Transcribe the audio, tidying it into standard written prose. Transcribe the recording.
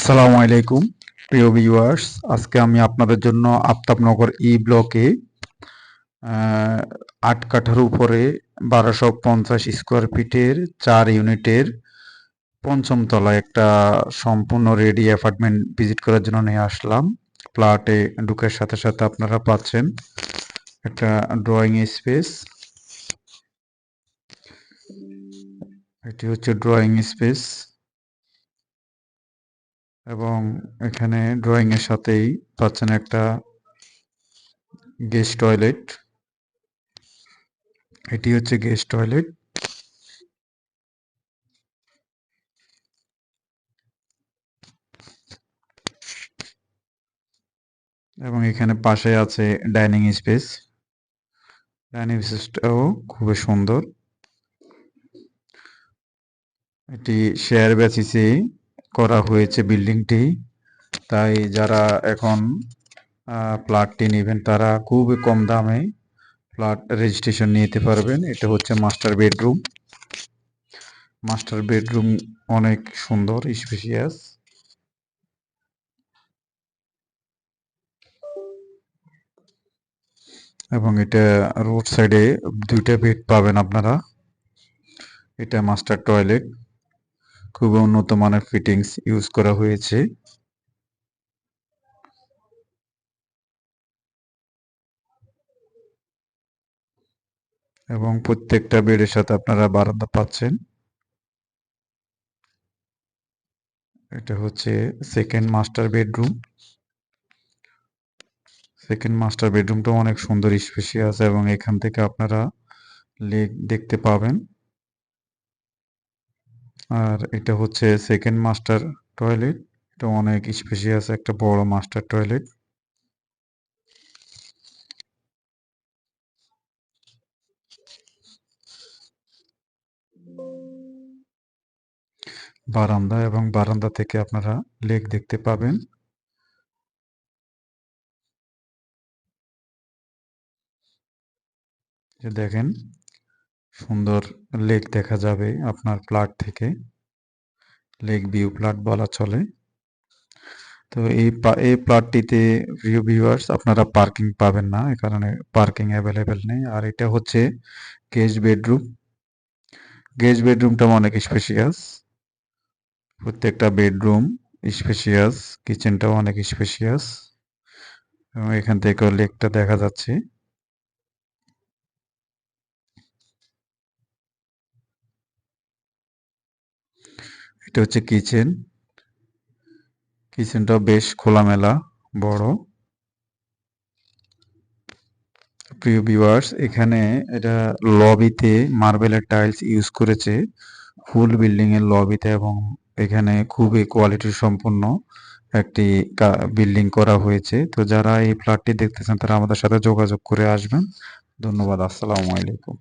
আসসালামু আলাইকুম প্রিয় ভিউয়ার্স। আজকে আমি আপনাদের জন্য আফতাবনগর ই ব্লকে ৮ কাঠার উপরে ১২৫০ স্কোয়ার ফিটের ৪ ইউনিটের পঞ্চম তলায় একটা সম্পূর্ণ রেডি অ্যাপার্টমেন্ট ভিজিট করার জন্য নিয়ে আসলাম। ফ্ল্যাটে ঢুকার সাথে সাথে আপনারা পাচ্ছেন একটা ড্রয়িং স্পেস। এটি হচ্ছে ড্রয়িং স্পেস এবং এখানে ড্রয়িং এর সাথেই পাচ্ছেন একটা গেস্ট টয়লেট। এটি হচ্ছে গেস্ট টয়লেট এবং এখানে পাশে আছে ডাইনিং স্পেস। ডাইনিং স্পেসটাও খুবই সুন্দর। এটি শেয়ার বেসিসে করা হয়েছে বিল্ডিংটি, তাই যারা এখন ফ্ল্যাটটি নেবেন তারা খুবই কম দামে ফ্ল্যাট রেজিস্ট্রেশন নিতে পারবেন। এটা হচ্ছে মাস্টার বেডরুম। মাস্টার বেডরুম অনেক সুন্দর স্পেশিয়াস এবং এটা রোড সাইডে 2টা বেড পাবেন আপনারা। এটা মাস্টার টয়লেট, খুবই উন্নত মানের ফিটিংস ইউজ করা হয়েছে এবং প্রত্যেকটা বেডের সাথে আপনারা বারান্দা পাচ্ছেন। এটা হচ্ছে second master bedroom. Second master বেডরুমটা অনেক সুন্দর স্পেশিয়াস এবং এখান থেকে আপনারা লেক দেখতে পাবেন। আর এটা হচ্ছে সেকেন্ড মাস্টার টয়লেট। এটা অনেক স্পেশিয়াস একটা বড় মাস্টার টয়লেট। বারান্দা এবং বারান্দা থেকে আপনারা লেক দেখতে পাবেন। যে দেখেন সুন্দর লেক দেখা যাবে আপনার ফ্ল্যাট থেকে। লেক ভিউ ফ্ল্যাট বলা চলে। তো এই প্লটটিতে প্রিয় ভিউয়ার্স আপনারা পার্কিং পাবেন না, এই কারণে পার্কিং অ্যাভেলেবেল নেই। আর এটা হচ্ছে গেস্ট বেডরুম। গেস্ট বেডরুমটা অনেক স্পেশিয়াস। প্রত্যেকটা বেডরুম স্পেশিয়াস, কিচেনটাও অনেক স্পেশিয়াস এবং এখান থেকেও লেকটা দেখা যাচ্ছে। এটা হচ্ছে কিচেন। কিচেনটাও বেশ খোলামেলা, বড়। প্রিয় ভিউয়ার্স, এখানে এটা লবিতে মার্বেলের টাইলস ইউজ করেছে ফুল বিল্ডিং এর লবিতে এবং এখানে খুবই কোয়ালিটি সম্পন্ন একটি বিল্ডিং করা হয়েছে। তো যারা এই ফ্ল্যাটটি দেখতেছেন তারা আমাদের সাথে যোগাযোগ করে আসবেন। ধন্যবাদ। আসসালামু আলাইকুম।